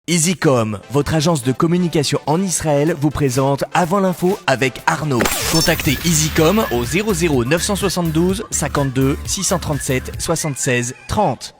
EasyCom, votre agence de communication en Israël, vous présente Avant l'info avec Arnaud. Contactez EasyCom au 00 972 52 637 76 30.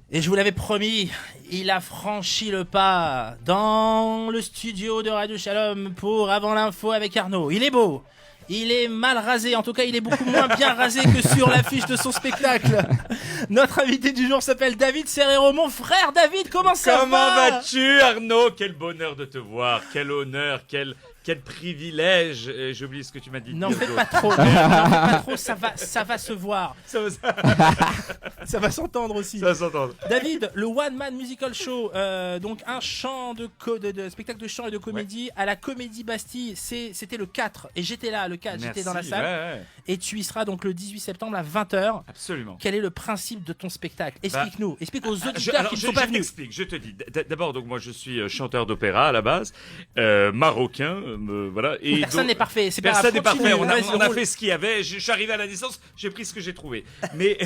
Et je vous l'avais promis, il a franchi le pas dans le studio de Radio Shalom pour Avant l'info avec Arnaud. Il est beau, il est mal rasé, en tout cas il est beaucoup moins bien rasé que sur l'affiche de son spectacle. Notre invité du jour s'appelle David Serrero. Mon frère David, comment ça va ? Comment vas-tu, Arnaud ? Quel bonheur de te voir, quel honneur, quel privilège. J'ai oublié ce que tu m'as dit. Non, faites pas trop, ça va se voir. Ça va s'entendre aussi. Ça va s'entendre. David, le One Man Musical Show, donc un chant de spectacle de chant et de comédie à la Comédie Bastille, c'était le 4 et j'étais là, le 4, j'étais dans la salle. Ouais. Et tu y seras donc le 18 septembre à 20h. Absolument. Quel est le principe de ton spectacle ? Explique-nous, explique aux auditeurs qui ne sont pas venus. Je te dis. D'abord, donc moi je suis chanteur d'opéra à la base, marocain. Voilà. Et Personne n'est parfait. Personne n'est parfait. On a fait ce qu'il y avait. Je suis arrivé à la naissance, j'ai pris ce que j'ai trouvé. Mais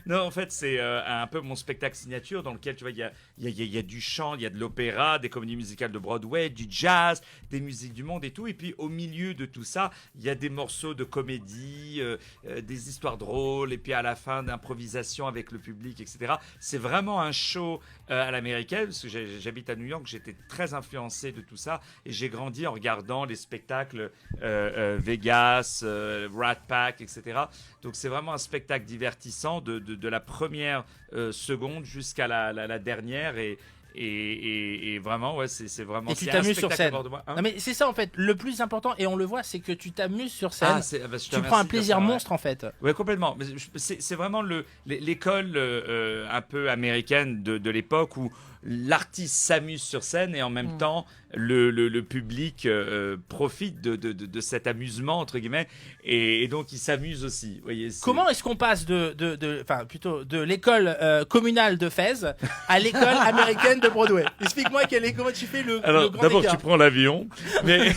non, en fait, c'est un peu mon spectacle signature dans lequel tu vois, il y a du chant, il y a de l'opéra, des comédies musicales de Broadway, du jazz, des musiques du monde et tout. Et puis au milieu de tout ça, il y a des morceaux de comédie, des histoires drôles, et puis à la fin d'improvisation avec le public, etc. C'est vraiment un show à l'américaine, parce que j'habite à New York, j'étais très influencé de tout ça, et j'ai grandi en regardant les spectacles Vegas, Rat Pack, etc. Donc c'est vraiment un spectacle divertissant de la première seconde jusqu'à la dernière, et vraiment, ouais, c'est vraiment. Et tu t'amuses sur scène. Hein, non, mais c'est ça en fait. Le plus important, et on le voit, c'est que tu t'amuses sur scène. Tu prends un plaisir monstre en fait. Ouais, complètement. Mais c'est vraiment l'école un peu américaine de l'époque où l'artiste s'amuse sur scène et en même temps le public profite de cet amusement entre guillemets, et donc il s'amuse aussi. Vous voyez, comment est-ce qu'on passe de l'école communale de Fès à l'école américaine de Broadway ? Explique-moi comment tu fais le Alors, grand d'abord écart. tu prends l'avion, mais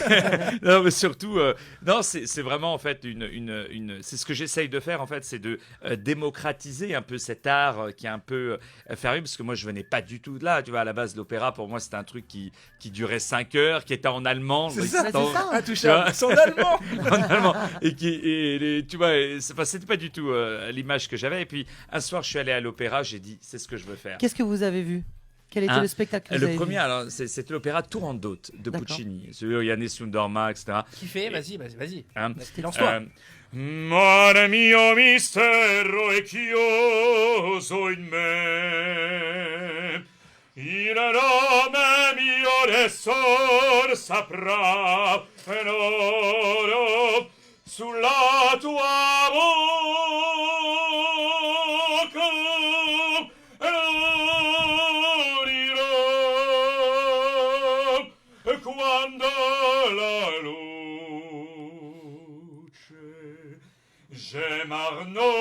non, mais surtout non, c'est vraiment en fait une c'est ce que j'essaye de faire en fait, c'est de démocratiser un peu cet art qui est un peu fermé, parce que moi je venais pas du tout de là. Tu vois, à la base, l'opéra, pour moi, c'était un truc qui durait 5 heures, qui était en allemand. C'est ça. Intouchable. C'est en allemand. En allemand. Tu vois, c'était pas du tout l'image que j'avais. Et puis, un soir, je suis allé à l'opéra, j'ai dit, c'est ce que je veux faire. Qu'est-ce que vous avez vu ? Quel était le spectacle que vous avez premier, vu ? alors, c'était l'opéra Turandot de Puccini. Celui où Yannis Sunderma, etc. Qui fait ? Vas-y. Lance-toi. Mare mio mistero è chiuso in me, il nome mio adesso saprà, e non sulla tua bocca, e non dirò quando la luce j'aime Arnaud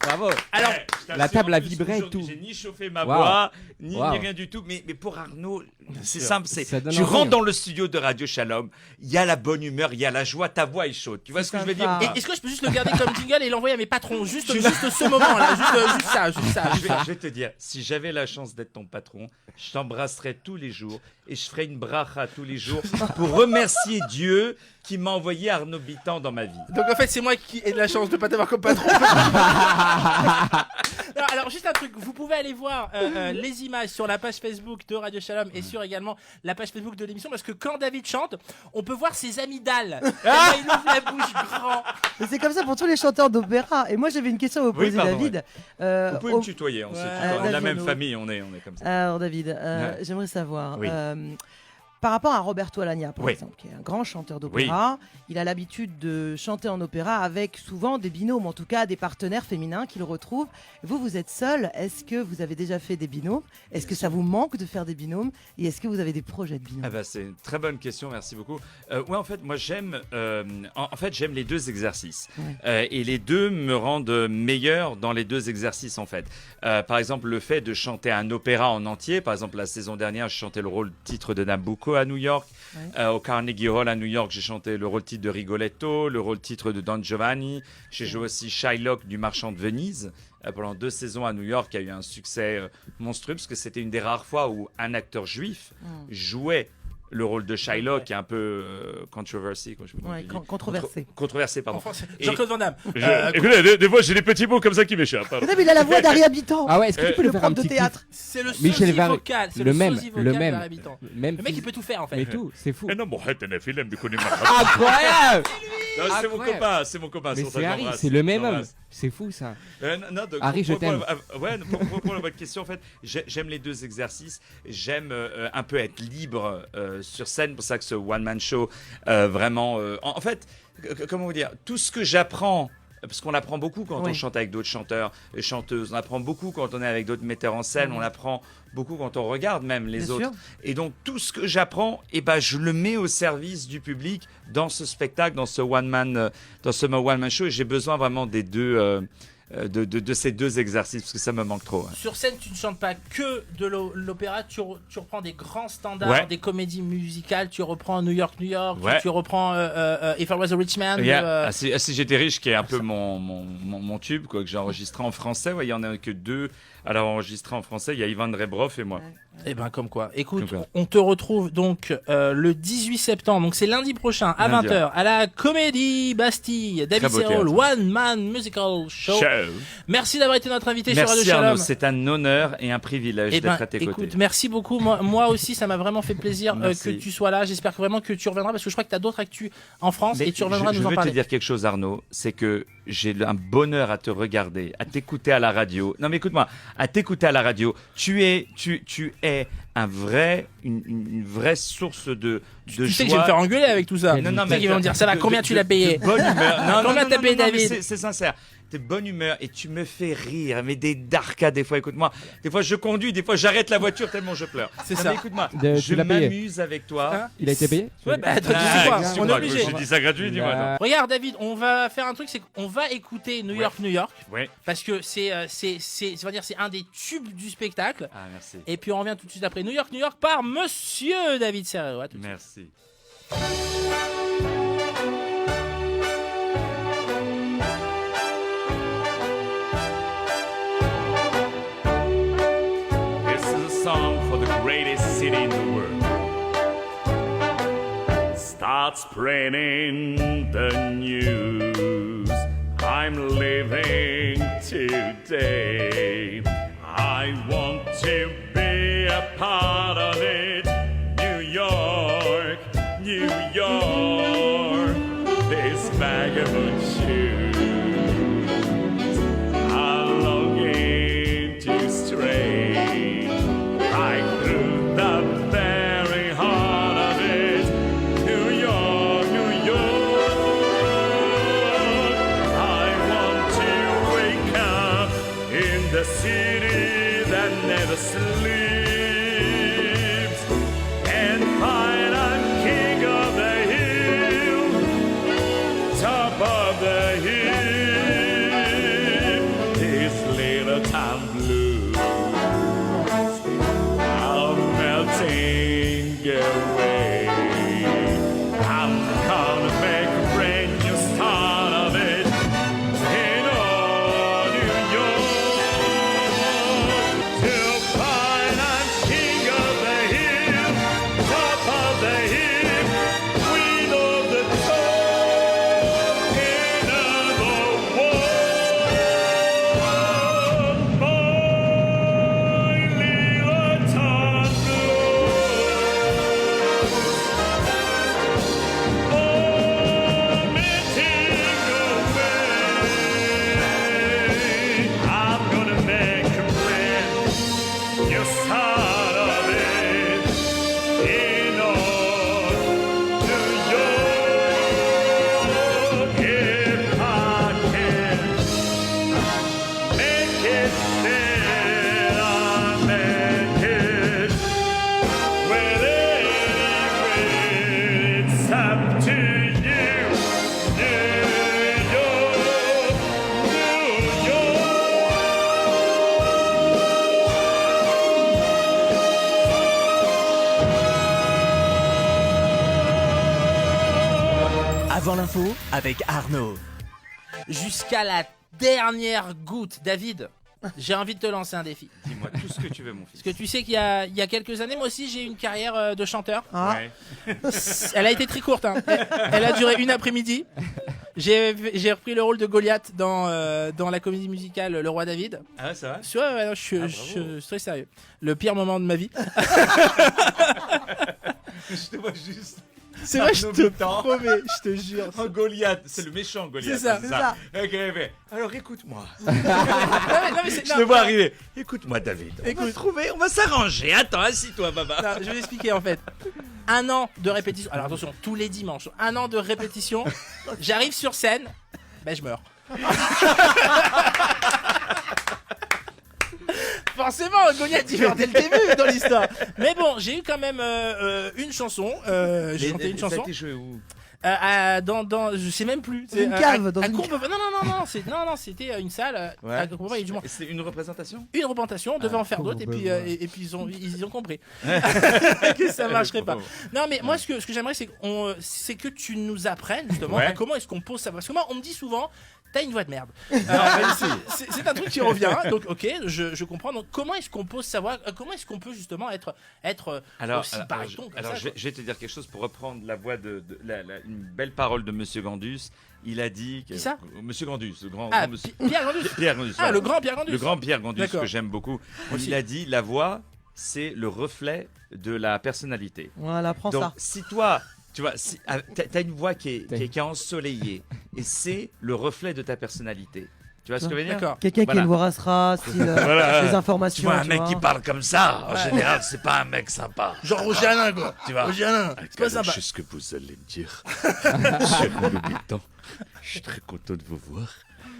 Bravo. Alors, la table a vibré et tout. J'ai ni chauffé ma voix, ni rien du tout. Mais pour Arnaud, c'est simple. Tu rentres dans le studio de Radio Shalom, il y a la bonne humeur, il y a la joie, ta voix est chaude. Tu vois ce que je veux dire ? Et est-ce que je peux juste le garder comme jingle et l'envoyer à mes patrons ? Juste ce moment-là, juste ça. Je vais te dire, si j'avais la chance d'être ton patron, je t'embrasserais tous les jours et je ferais une bracha tous les jours pour remercier Dieu qui m'a envoyé Arnaud Bitan dans ma vie. Donc en fait, c'est moi qui ai de la chance de pas t'avoir comme patron. Alors juste un truc, vous pouvez aller voir les images sur la page Facebook de Radio Shalom et sur également la page Facebook de l'émission, parce que quand David chante, on peut voir ses amygdales. Il ouvre la bouche grand. Mais c'est comme ça pour tous les chanteurs d'opéra. Et moi, j'avais une question à vous poser, David. Vous pouvez me tutoyer, on est de la même famille, on est comme ça. Alors David, j'aimerais savoir... Par rapport à Roberto Alagna, par exemple, qui est un grand chanteur d'opéra, il a l'habitude de chanter en opéra avec souvent des binômes, en tout cas des partenaires féminins qu'il retrouve. Vous êtes seul. Est-ce que vous avez déjà fait des binômes ? Est-ce que ça vous manque de faire des binômes ? Et est-ce que vous avez des projets de binômes ? C'est une très bonne question, merci beaucoup. En fait, moi j'aime les deux exercices. Et les deux me rendent meilleur dans les deux exercices en fait. Par exemple, le fait de chanter un opéra en entier, par exemple la saison dernière, je chantais le rôle titre de Nabucco peu à New York, au Carnegie Hall à New York. J'ai chanté le rôle titre de Rigoletto, le rôle titre de Don Giovanni. J'ai joué aussi Shylock du Marchand de Venise. Pendant 2 saisons à New York, qui a eu un succès monstrueux, parce que c'était une des rares fois où un acteur juif jouait le rôle de Shylock, qui est un peu controversé. Controversé, pardon. Jean-Claude Van Damme. Écoutez, des fois, j'ai des petits mots comme ça qui m'échappent. Non, mais il a la voix d'Harry Habitant. Ah ouais, est-ce que tu peux le nous faire un prof de petit théâtre. C'est le Michel sosie Varese. vocal. C'est Le le même, sosie vocal le même. d'Harry Habitant. Même Le mec, il peut tout faire, en fait. Mais tout, c'est fou. Non, bon, arrête, un film, mais connais pas. Incroyable. C'est mon copain, c'est mon copain. Mais sur ça, c'est Harry, j'embrasse. c'est le même homme. J'embrasse. C'est fou ça. Harry, je t'aime. Pour votre question, en fait, j'aime les 2 exercices. J'aime un peu être libre sur scène. C'est pour ça que ce one-man show, vraiment... en fait, comment vous dire, tout ce que j'apprends... Parce qu'on apprend beaucoup quand on chante avec d'autres chanteurs et chanteuses. On apprend beaucoup quand on est avec d'autres metteurs en scène. On apprend beaucoup quand on regarde même les autres. Sûr. Et donc, tout ce que j'apprends, je le mets au service du public dans ce spectacle, dans ce one-man show. Et j'ai besoin vraiment des deux... de ces 2 exercices, parce que ça me manque trop. Sur scène, tu ne chantes pas que de l'opéra, tu reprends des grands standards, des comédies musicales, tu reprends New York, tu reprends If I Was a Rich Man. Si j'étais riche, qui est un peu mon tube, quoi, que j'ai enregistré en français. Il y en a que 2 à l'avoir enregistré en français. Il y a Ivan Rebroff et moi. Eh ben comme quoi. Écoute, on te retrouve donc le 18 septembre, donc c'est lundi prochain à 20h à la Comédie Bastille. David Serrault, One Man Musical Show. Merci d'avoir été notre invité sur Radio Shalom. Arnaud, c'est un honneur et un privilège d'être à tes côtés. Écoute, merci beaucoup. Moi aussi, ça m'a vraiment fait plaisir que tu sois là. J'espère vraiment que tu reviendras, parce que je crois que tu as d'autres actus en France et tu reviendras nous en parler. Je veux te dire quelque chose, Arnaud, c'est que j'ai un bonheur à te regarder, à t'écouter à la radio. Non mais écoute-moi, à t'écouter à la radio. Tu es une vraie source de joie. Tu sais que je vais me faire engueuler avec tout ça. Non, mais ils vont me dire, ça va, combien tu l'as payé? Bonne humeur. Combien t'as payé, David? C'est sincère. T'es de bonne humeur et tu me fais rire, mais des darkas des fois. Écoute-moi, des fois je conduis, des fois j'arrête la voiture tellement je pleure. C'est ça. Écoute-moi, je m'amuse avec toi. Il a été payé? Ouais, attends, on est obligé. J'ai dit ça gratuit, dis-moi. Regarde, David, on va faire un truc, c'est qu'on va écouter New York, parce que c'est un des tubes du spectacle. Ah, merci. Et puis on revient tout de suite après New York par Monsieur David Serrault. Merci. Song for the greatest city in the world. Start spreading the news. I'm living today. I want to be a part of it. New York, New York. This vagabond shoes are longing to stray. The city that never sleeps, and find a king of the hill, top of the hill, this little town blues are melting away. I'm gonna make a brand new start of it in all New York. More Avant l'info avec Arnaud. Jusqu'à la dernière goutte, David, j'ai envie de te lancer un défi. Dis-moi tout ce que tu veux, mon fils. Parce que tu sais qu'il y a quelques années, moi aussi, j'ai eu une carrière de chanteur. Ah. Ouais. Elle a été très courte. Hein. Elle a duré une après-midi. J'ai repris le rôle de Goliath dans la comédie musicale Le Roi David. Ah, ça va? Ouais, non, je suis très sérieux. Le pire moment de ma vie. Je te vois juste. C'est vrai, je te promets, je te jure. Oh, Goliath, c'est le méchant Goliath. C'est ça. C'est ça. Ok, mais alors écoute-moi. Non, mais Je te vois arriver. Écoute-moi, David. On va s'arranger. Attends, assis-toi, baba. Non, je vais l'expliquer en fait. 1 an de répétition. Alors attention, tous les dimanches, 1 an de répétition. J'arrive sur scène, ben je meurs. Forcément, Goliath il meurt dès le début dans l'histoire. Mais bon, j'ai eu quand même une chanson. J'ai chanté une chanson. Ça a été joué où? Je sais même plus. Une cave, dans à une Courbevoie. Non, c'était une salle à Courbevoie, du Mans. C'est une représentation? Une représentation, on devait en faire d'autres et puis ils ont compris que ça marcherait pas. Non mais moi ce que j'aimerais c'est que tu nous apprennes justement à comment est-ce qu'on pose ça, parce que moi on me dit souvent t'as une voix de merde. C'est un truc qui revient, donc ok, je comprends. Donc comment est-ce qu'on pose sa voix, comment est-ce qu'on peut justement être aussi baryton comme ça, je vais te dire quelque chose pour reprendre la voix une belle parole de Monsieur Gandus. Il a dit que Qui ça? Monsieur Gandus, le grand, Ah, monsieur Pierre Gandus. Pierre Gandus. Ah, voilà. le grand Pierre Gandus. Le grand Pierre Gandus D'accord. que j'aime beaucoup. Aussi. Il a dit la voix, c'est le reflet de la personnalité. Voilà, prends Donc ça. si toi, tu vois, si, t'as une voix qui est ensoleillée et c'est le reflet de ta personnalité. Tu vois ce que je veux dire? D'accord. Quelqu'un qui Voilà. a une voix rassera, style Voilà. les Tu informations. vois un mec qui parle comme ça, en général, c'est pas un mec sympa. Genre Roger Alain quoi. Tu vois? Roger Alain, c'est pas sympa. Je sais ce que vous allez me dire. Cher Louis-Vuitton, je suis très content de vous voir.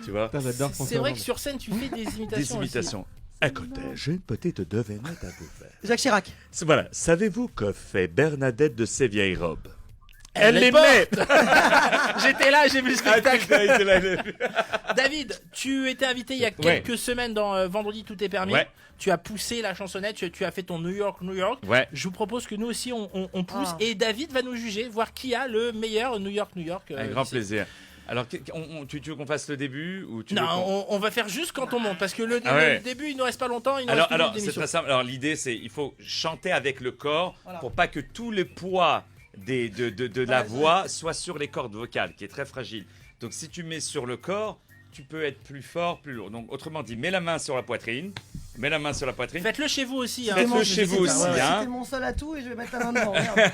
Tu vois? Putain, j'adore C'est François vrai Hollande. que sur scène tu fais des imitations. Des imitations. Écoutez, j'ai une petite devinette à vous faire. Jacques Chirac. Voilà, savez-vous que fait Bernadette de ses vieilles robes? Elle les est met. J'étais là, j'ai vu le spectacle. Ah, David, tu étais invité il y a quelques semaines dans Vendredi Tout est permis. Ouais. Tu as poussé la chansonnette, tu as fait ton New York, New York. Ouais. Je vous propose que nous aussi on pousse Ah. et David va nous juger, voir qui a le meilleur New York, New York. Un grand ici. plaisir. Alors, tu veux qu'on fasse le début ou tu veux qu'on- Non, on va faire juste quand on monte parce que le début il nous reste pas longtemps. Il nous Alors, reste plus c'est d'émission. très simple. Alors, l'idée, c'est il faut chanter avec le corps Voilà. pour pas que tout le poids de la voix soit sur les cordes vocales, qui est très fragile. Donc, si tu mets sur le corps, tu peux être plus fort, plus lourd. Donc, autrement dit, mets la main sur la poitraine. Mets la main sur la poitrine. Faites-le chez vous aussi. Hein. Faites-le chez vous aussi, hein. C'était mon seul atout et je vais mettre la main devant. Merde.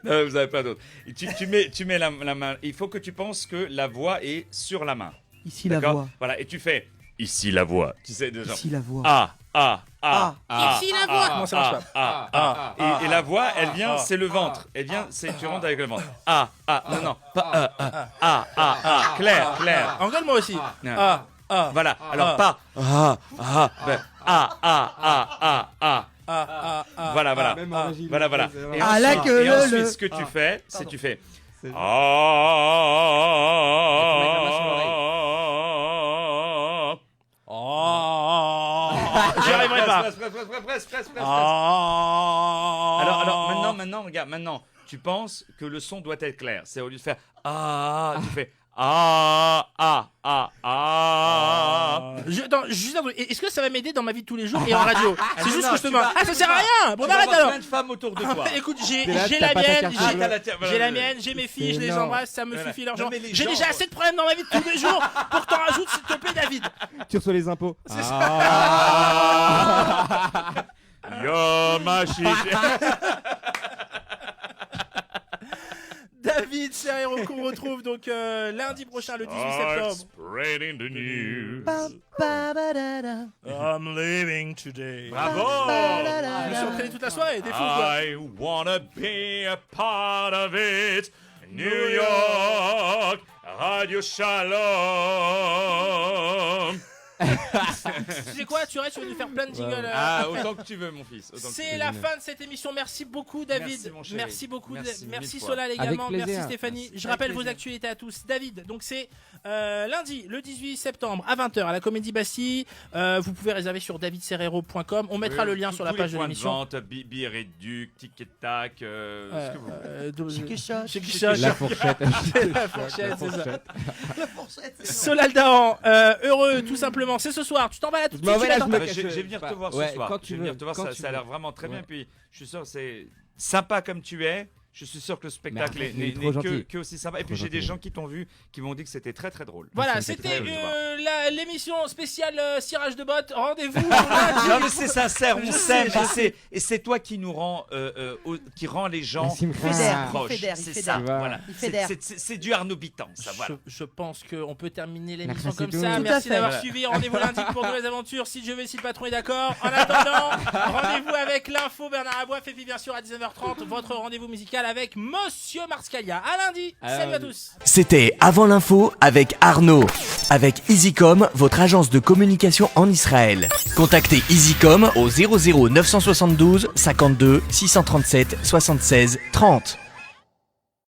Non, vous n'avez pas d'autre. Et tu mets la main. Il faut que tu penses que la voix est sur la main. Ici la D'accord? voix. Voilà. Et tu fais ici la voix. Tu sais déjà. Ici la voix. Ici la voix. Comment ça marche pas? Et la voix, elle vient, c'est le ventre. Elle vient, c'est tu rentres avec le ventre. Non, pas clair. Engueule-moi aussi. Non. Voilà. Alors pas Voilà. Même en régie, Voilà. c'est vraiment- Et Ah, là ensuite, que et le- ensuite, le- ce que tu fais, c'est tu fais. C'est- J'y arriverai pas. Presque. Ah. Alors maintenant, regarde, maintenant, tu penses que le son doit être clair. C'est au lieu de faire tu fais Attends, juste un truc. Est-ce que ça va m'aider dans ma vie de tous les jours et en radio? C'est juste que je te demande. Ah, ça sert à rien. Bon, Tu vas arrête avoir alors. plein de femmes autour de toi. Écoute, T'es j'ai là, la t'as pas ta mienne, carte bleue. j'ai la mienne, j'ai mes filles, je les énorme. embrasse, ça me Voilà. suffit l'argent. Non, mais les J'ai gens- déjà assez de problèmes dans ma vie de tous les jours pour que t'en rajoutes, s'il te plaît, David. Tu reçois les impôts. Yo, ma chiche. David Serrero qu'on retrouve donc lundi prochain, le 18 septembre. Spreading the news. I'm leaving today. Bravo. Je me suis entraîné toute la soirée, des fous quoi. I wanna be a part of it. New York, Radio Shalom. Tu sais quoi, tu restes, tu vas nous faire plein de jingles. Ah, autant que tu veux, mon fils. C'est la fin de cette émission. Merci beaucoup, David. Merci, mon chéri. Merci beaucoup. Merci Merci mille Solal fois. également. Avec plaisir. Merci Stéphanie. Merci. Je rappelle Avec vos plaisir. actualités à tous. David, donc c'est lundi, le 18 septembre à 20h à la Comédie Bastille. Vous pouvez réserver sur davidserrero.com. On mettra le lien sur la page de l'émission. Billet réduc, tic et tac, ce que vous voulez. Chiquichotte. La fourchette. La fourchette, c'est ça. Solal Dahan, heureux tout simplement. C'est ce soir. Tu t'en vas là tout de Je m'en suite. vais là, tu je l'attends. me cache. Je vais venir te voir Ouais, ce soir. quand tu Je vais veux, venir te voir, quand tu ça a veux. l'air vraiment très bien. Ouais. Puis je suis sûr que c'est sympa comme tu es. Je suis sûr que le spectacle Merci, n'est trop gentil. que aussi sympa. Et puis Trop j'ai des gentil. gens qui t'ont vu, qui m'ont dit que c'était très très drôle. Voilà, Merci, c'était très l'émission spéciale cirage de bottes. Rendez-vous Non mais c'est sincère, on Je s'aime sais, et c'est toi qui nous rend, qui rend les gens Merci, me fédère. proches. Il fédère, il C'est fédère. ça, Tu vois. voilà. Il fédère. C'est du Arnaud Bitan, ça voilà. Je pense qu'on peut terminer l'émission Merci, comme c'est ça. tout. Merci Tout à fait. d'avoir Voilà. suivi. Rendez-vous lundi pour de nouvelles aventures. Si je vais, si le patron est d'accord. En attendant, rendez-vous avec l'info Bernard Aboif et puis bien sûr à 19h30 votre rendez-vous musical avec Monsieur Marscalia. À lundi. Salut à tous. C'était Avant l'info avec Arnaud. Avec EasyCom, votre agence de communication en Israël. Contactez EasyCom au 00 972 52 637 76 30.